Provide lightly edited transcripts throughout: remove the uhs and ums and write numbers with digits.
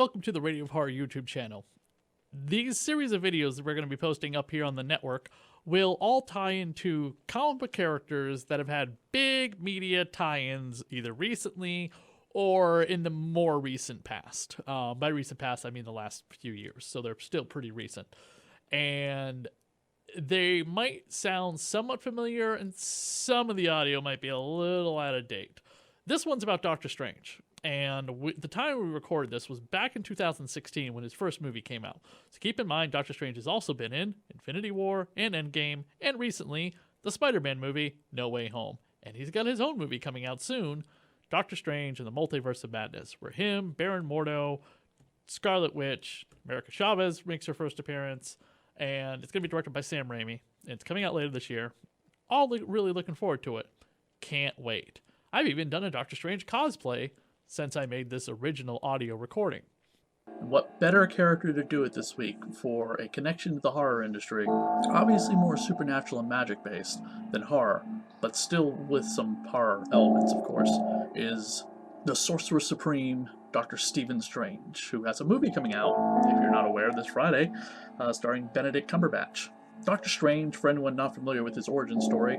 Welcome to the Radio of Horror YouTube channel. These series of videos that we're going to be posting up here on the network will all tie into comic book characters that have had big media tie-ins either recently or in the more recent past. By recent past, I mean the last few years, so they're still pretty recent. And they might sound somewhat familiar, and some of the audio might be a little out of date. This one's about Doctor Strange. And the time we recorded this was back in 2016 when his first movie came out. So keep in mind, Doctor Strange has also been in Infinity War and Endgame, and recently, the Spider-Man movie, No Way Home. And he's got his own movie coming out soon, Doctor Strange and the Multiverse of Madness, where him, Baron Mordo, Scarlet Witch, America Chavez makes her first appearance, and it's going to be directed by Sam Raimi. And it's coming out later this year. All really looking forward to it. Can't wait. I've even done a Doctor Strange cosplay since I made this original audio recording. What better character to do it this week for a connection to the horror industry, obviously more supernatural and magic based than horror, but still with some horror elements of course, is the Sorcerer Supreme, Dr. Stephen Strange, who has a movie coming out, if you're not aware, this Friday, starring Benedict Cumberbatch. Doctor Strange, for anyone not familiar with his origin story,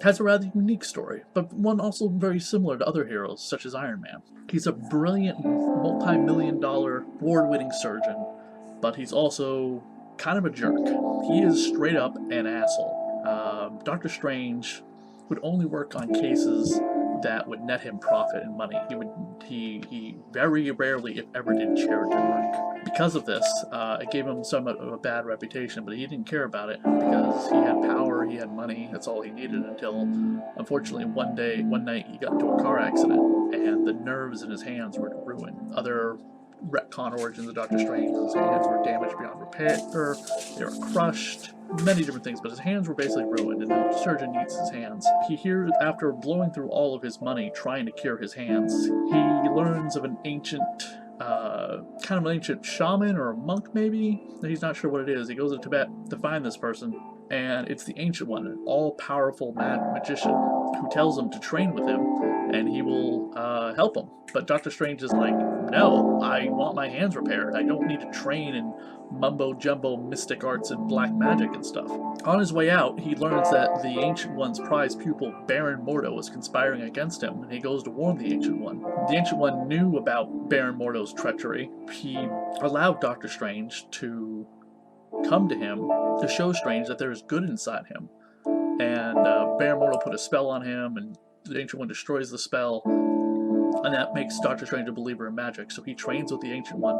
has a rather unique story, but one also very similar to other heroes, such as Iron Man. He's a brilliant, multi-million-dollar, award-winning surgeon, but he's also kind of a jerk. He is straight up an asshole. Doctor Strange would only work on cases that would net him profit and money. He very rarely, if ever, did charity work. Because of this, it gave him somewhat of a bad reputation, but he didn't care about it because he had power, he had money, that's all he needed until, unfortunately, one night he got into a car accident and the nerves in his hands were ruined. Other retcon origins of Doctor Strange, his hands were damaged beyond repair, they were crushed, many different things, but his hands were basically ruined, and the surgeon needs his hands. He hears, after blowing through all of his money trying to cure his hands, he learns of an ancient, kind of an ancient shaman or a monk maybe? He's not sure what it is. He goes to Tibet to find this person, and it's the Ancient One, an all-powerful magician, who tells him to train with him, and he will help him. But Doctor Strange is like, no, I want my hands repaired. I don't need to train in mumbo-jumbo mystic arts and black magic and stuff. On his way out, he learns that the Ancient One's prized pupil, Baron Mordo, is conspiring against him, and he goes to warn the Ancient One. The Ancient One knew about Baron Mordo's treachery. He allowed Doctor Strange to come to him to show Strange that there is good inside him. And Baron Mordo put a spell on him, and the Ancient One destroys the spell, and that makes Doctor Strange a believer in magic, so he trains with the Ancient One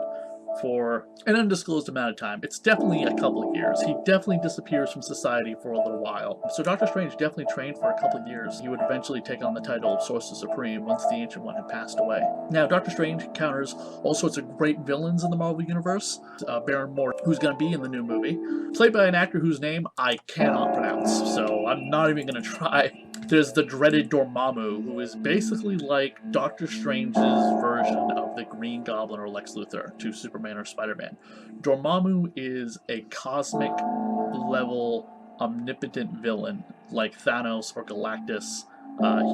for an undisclosed amount of time. It's definitely a couple of years. He definitely disappears from society for a little while. So Doctor Strange definitely trained for a couple of years. He would eventually take on the title of Sorcerer Supreme once the Ancient One had passed away. Now, Doctor Strange encounters all sorts of great villains in the Marvel Universe. Baron Mordo, who's going to be in the new movie, played by an actor whose name I cannot pronounce, so I'm not even going to try. There's the dreaded Dormammu, who is basically like Doctor Strange's version of the Green Goblin or Lex Luthor to Superman or Spider-Man. Dormammu is a cosmic level omnipotent villain like Thanos or Galactus.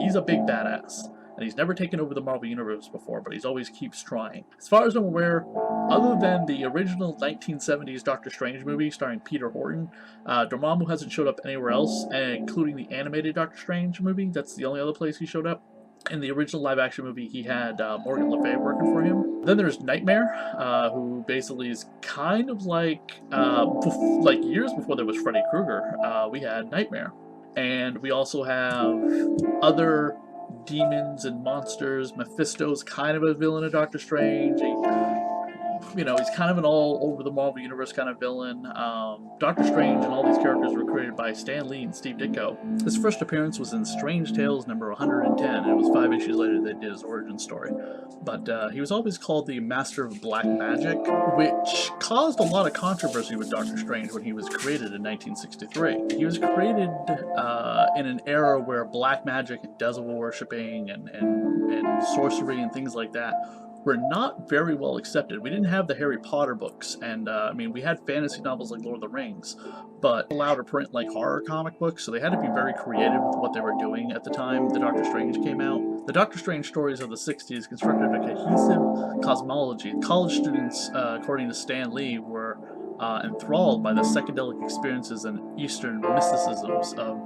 He's a big badass, and he's never taken over the Marvel Universe before, but he's always keeps trying. As far as I'm aware, other than the original 1970s Doctor Strange movie starring Peter Horton, Dormammu hasn't showed up anywhere else, including the animated Doctor Strange movie. That's the only other place he showed up. In the original live-action movie, he had Morgan Le Fay working for him. Then there's Nightmare, who basically is kind of like years before there was Freddy Krueger, we had Nightmare. And we also have other demons and monsters. Mephisto's kind of a villain of Doctor Strange. He's kind of an all-over-the Marvel Universe kind of villain. Doctor Strange and all these characters were created by Stan Lee and Steve Ditko. His first appearance was in Strange Tales number 110, and it was 5 issues later they did his origin story. But he was always called the Master of Black Magic, which caused a lot of controversy with Doctor Strange when he was created in 1963. He was created in an era where black magic and devil worshipping and sorcery and things like that were not very well accepted. We didn't have the Harry Potter books, and we had fantasy novels like Lord of the Rings, but allowed to print like horror comic books, so they had to be very creative with what they were doing at the time the Doctor Strange came out. The Doctor Strange stories of the 60s constructed a cohesive cosmology. College students, according to Stan Lee, were enthralled by the psychedelic experiences and Eastern mysticisms of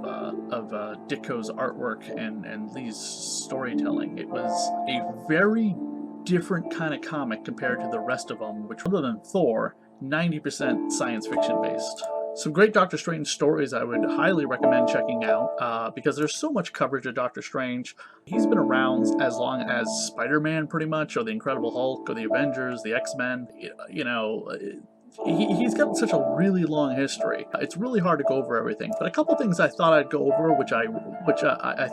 Ditko's artwork and Lee's storytelling. It was a very different kind of comic compared to the rest of them, which, other than Thor, 90% science fiction based. Some great Doctor Strange stories I would highly recommend checking out because there's so much coverage of Doctor Strange. He's been around as long as Spider-Man, pretty much, or the Incredible Hulk, or the Avengers, the X-Men. You know, he's got such a really long history. It's really hard to go over everything, but a couple things I thought I'd go over, which I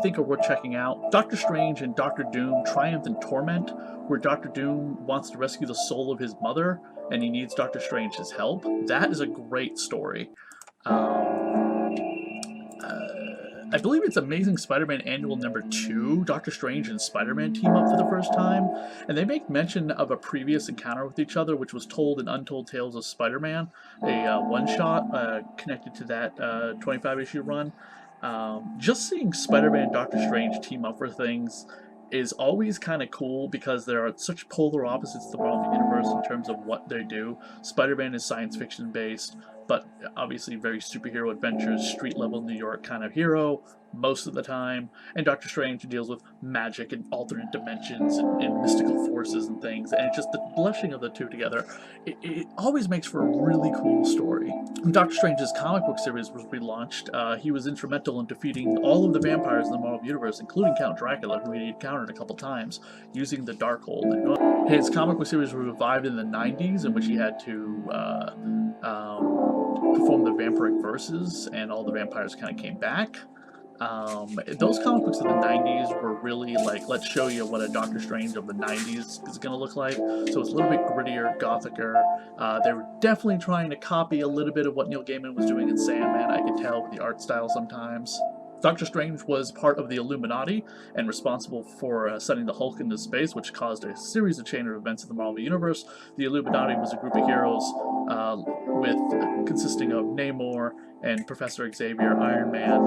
think are worth checking out. Doctor Strange and Doctor Doom: Triumph and Torment, where Doctor Doom wants to rescue the soul of his mother, and he needs Doctor Strange's help. That is a great story. I believe it's Amazing Spider-Man Annual #2. Doctor Strange and Spider-Man team up for the first time, and they make mention of a previous encounter with each other, which was told in Untold Tales of Spider-Man, a one-shot connected to that 25-issue run. Just seeing Spider-Man and Doctor Strange team up for things is always kind of cool because there are such polar opposites to the Marvel Universe in terms of what they do. Spider-Man is science fiction based, but obviously very superhero adventures, street level New York kind of hero most of the time, and Doctor Strange deals with magic and alternate dimensions and mystical forces and things, and it's just the blushing of the two together. It always makes for a really cool story. When Doctor Strange's comic book series was relaunched, he was instrumental in defeating all of the vampires in the Marvel Universe, including Count Dracula, who he encountered a couple times, using the Darkhold. His comic book series was revived in the 90s, in which he had to perform the vampiric verses, and all the vampires kind of came back. Those comic books of the 90s were really like, let's show you what a Doctor Strange of the 90s is going to look like. So it's a little bit grittier, gothicer. They were definitely trying to copy a little bit of what Neil Gaiman was doing in Sandman, I could tell with the art style sometimes. Doctor Strange was part of the Illuminati and responsible for sending the Hulk into space, which caused a series of chain of events in the Marvel Universe. The Illuminati was a group of heroes consisting of Namor and Professor Xavier, Iron Man,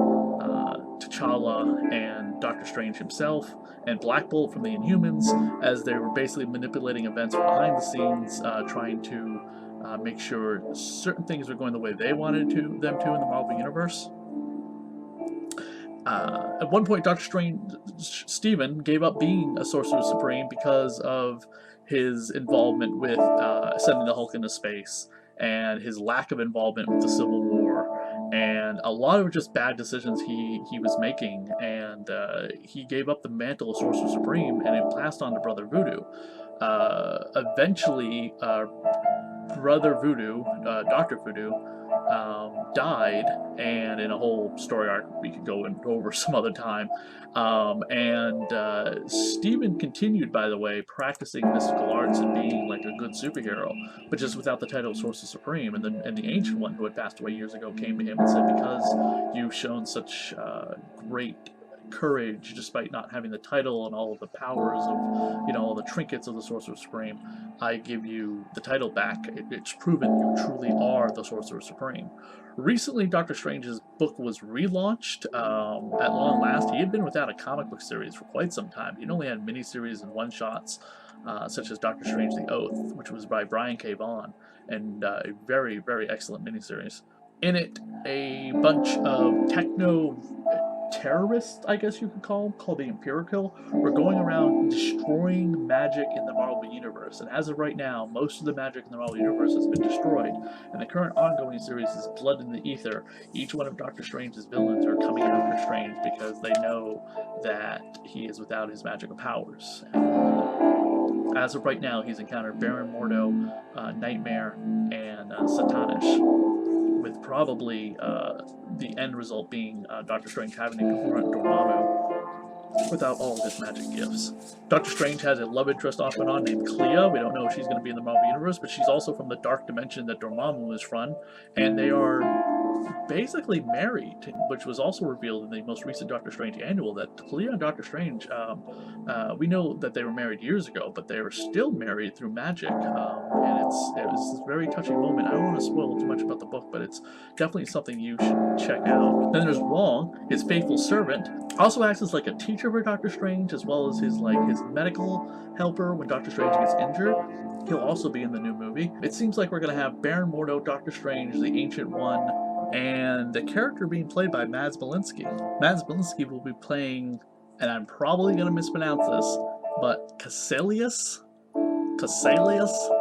T'Challa, and Doctor Strange himself, and Black Bolt from the Inhumans, as they were basically manipulating events behind the scenes, trying to make sure certain things were going the way they wanted them to in the Marvel Universe. At one point, Doctor Strange, Stephen, gave up being a Sorcerer Supreme because of his involvement with sending the Hulk into space and his lack of involvement with the Civil War, and a lot of just bad decisions he was making, and he gave up the mantle of Sorcerer Supreme, and it passed on to Brother Voodoo. Eventually, Brother Voodoo, Dr. Voodoo, died, and in a whole story arc we could go over some other time. Stephen continued, by the way, practicing mystical arts and being like a good superhero, but just without the title of Sorcerer Supreme. And the Ancient One, who had passed away years ago, came to him and said, because you've shown such great courage despite not having the title and all of the powers of, all the trinkets of the Sorcerer Supreme, I give you the title back. It's proven you truly are the Sorcerer Supreme. Recently, Doctor Strange's book was relaunched at long last. He had been without a comic book series for quite some time. He'd only had miniseries and one-shots, such as Doctor Strange the Oath, which was by Brian K. Vaughan, and a very, very excellent miniseries. In it, a bunch of terrorists, I guess you could call them, called the Empirical, were going around destroying magic in the Marvel Universe. And as of right now, most of the magic in the Marvel Universe has been destroyed. And the current ongoing series is Blood in the Ether. Each one of Doctor Strange's villains are coming after Strange because they know that he is without his magical powers. And as of right now, he's encountered Baron Mordo, Nightmare, and Satanish, with probably the end result being Doctor Strange having to confront Dormammu without all of his magic gifts. Doctor Strange has a love interest off and on named Clea. We don't know if she's going to be in the Marvel Universe, but she's also from the dark dimension that Dormammu is from, and they are basically married, which was also revealed in the most recent Doctor Strange annual, that Clea and Doctor Strange, we know that they were married years ago, but they were still married through magic, and it was this very touching moment. I don't want to spoil too much about the book, but it's definitely something you should check out. Then there's Wong, his faithful servant, also acts as like a teacher for Doctor Strange, as well as his medical helper when Doctor Strange gets injured. He'll also be in the new movie. It seems like we're going to have Baron Mordo, Doctor Strange, the Ancient One, and the character being played by Mads Bilinski. Mads Bilinski will be playing, and I'm probably going to mispronounce this, but Cassilius?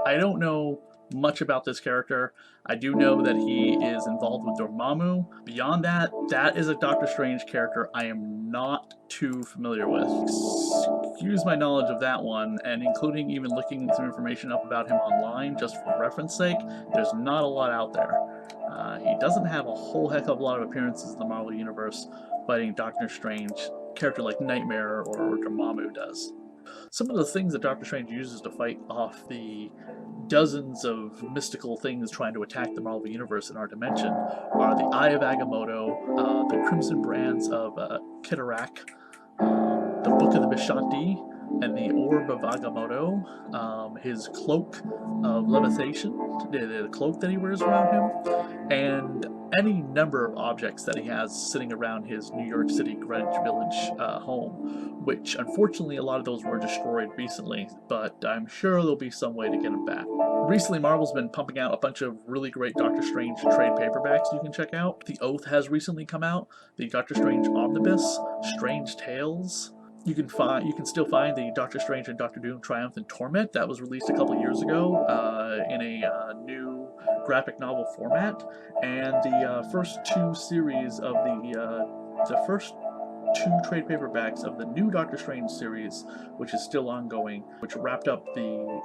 I don't know much about this character. I do know that he is involved with Dormammu. Beyond that, that is a Doctor Strange character I am not too familiar with. Excuse my knowledge of that one, and including even looking some information up about him online just for reference sake, there's not a lot out there. He doesn't have a whole heck of a lot of appearances in the Marvel Universe fighting Doctor Strange, character like Nightmare or Dormammu does. Some of the things that Doctor Strange uses to fight off the dozens of mystical things trying to attack the Marvel Universe in our dimension are the Eye of Agamotto, the Crimson Brands of Kitarak, the Book of the Bishati, and the Orb of Agamotto, his Cloak of Levitation, the cloak that he wears around him, and any number of objects that he has sitting around his New York City Greenwich Village home, which unfortunately a lot of those were destroyed recently, but I'm sure there'll be some way to get them back. Recently, Marvel's been pumping out a bunch of really great Doctor Strange trade paperbacks you can check out. The Oath has recently come out, the Doctor Strange Omnibus, Strange Tales. You can still find the Doctor Strange and Doctor Doom Triumph and Torment that was released a couple years ago in a new graphic novel format, and the first two series of the first two trade paperbacks of the new Doctor Strange series, which is still ongoing, which wrapped up the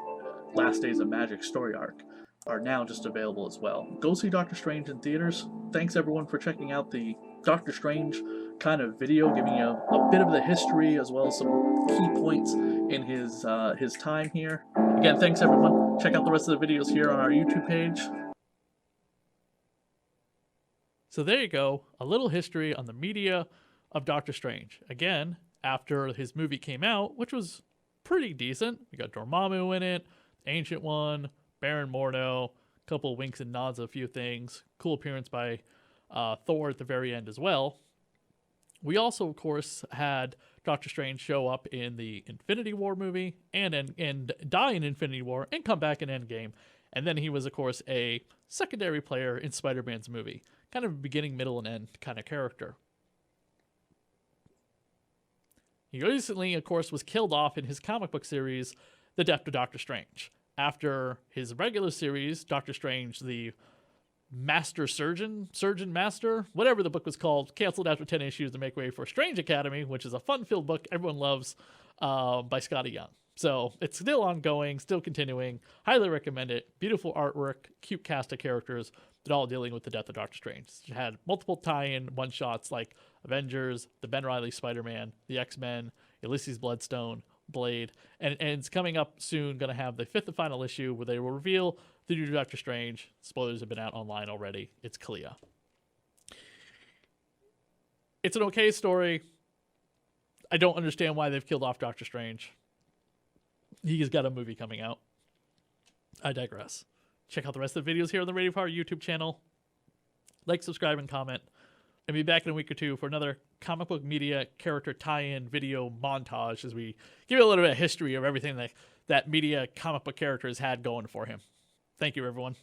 Last Days of Magic story arc, are now just available as well. Go see Doctor Strange in theaters. Thanks everyone for checking out the Doctor Strange kind of video, giving you a bit of the history as well as some key points in his time here. Again, thanks everyone. Check out the rest of the videos here on our YouTube page. So there you go, a little history on the media of Doctor Strange. Again, after his movie came out, which was pretty decent. We got Dormammu in it, Ancient One, Baron Mordo, a couple of winks and nods of a few things. Cool appearance by Thor at the very end as well. We also, of course, had Doctor Strange show up in the Infinity War movie and die in Infinity War and come back in Endgame. And then he was, of course, a secondary player in Spider-Man's movie. Kind of a beginning, middle, and end kind of character. He recently, of course, was killed off in his comic book series, The Death of Doctor Strange. After his regular series, Doctor Strange, the Surgeon Master, whatever the book was called, canceled after 10 issues to make way for Strange Academy, which is a fun-filled book everyone loves, by Scotty Young. So it's still ongoing, still continuing. Highly recommend it. Beautiful artwork, cute cast of characters, that all dealing with the death of Doctor Strange. It had multiple tie-in one-shots like Avengers, the Ben Reilly Spider-Man, the X-Men, Ulysses Bloodstone, Blade, and it's coming up soon, going to have the fifth and final issue where they will reveal the new Doctor Strange. Spoilers have been out online already. It's Clea. It's an okay story. I don't understand why they've killed off Doctor Strange. He's got a movie coming out. I digress. Check out the rest of the videos here on the Radio Power YouTube channel. Like, subscribe, and comment. And be back in a week or two for another comic book media character tie-in video montage as we give you a little bit of history of everything that media comic book character has had going for him. Thank you, everyone.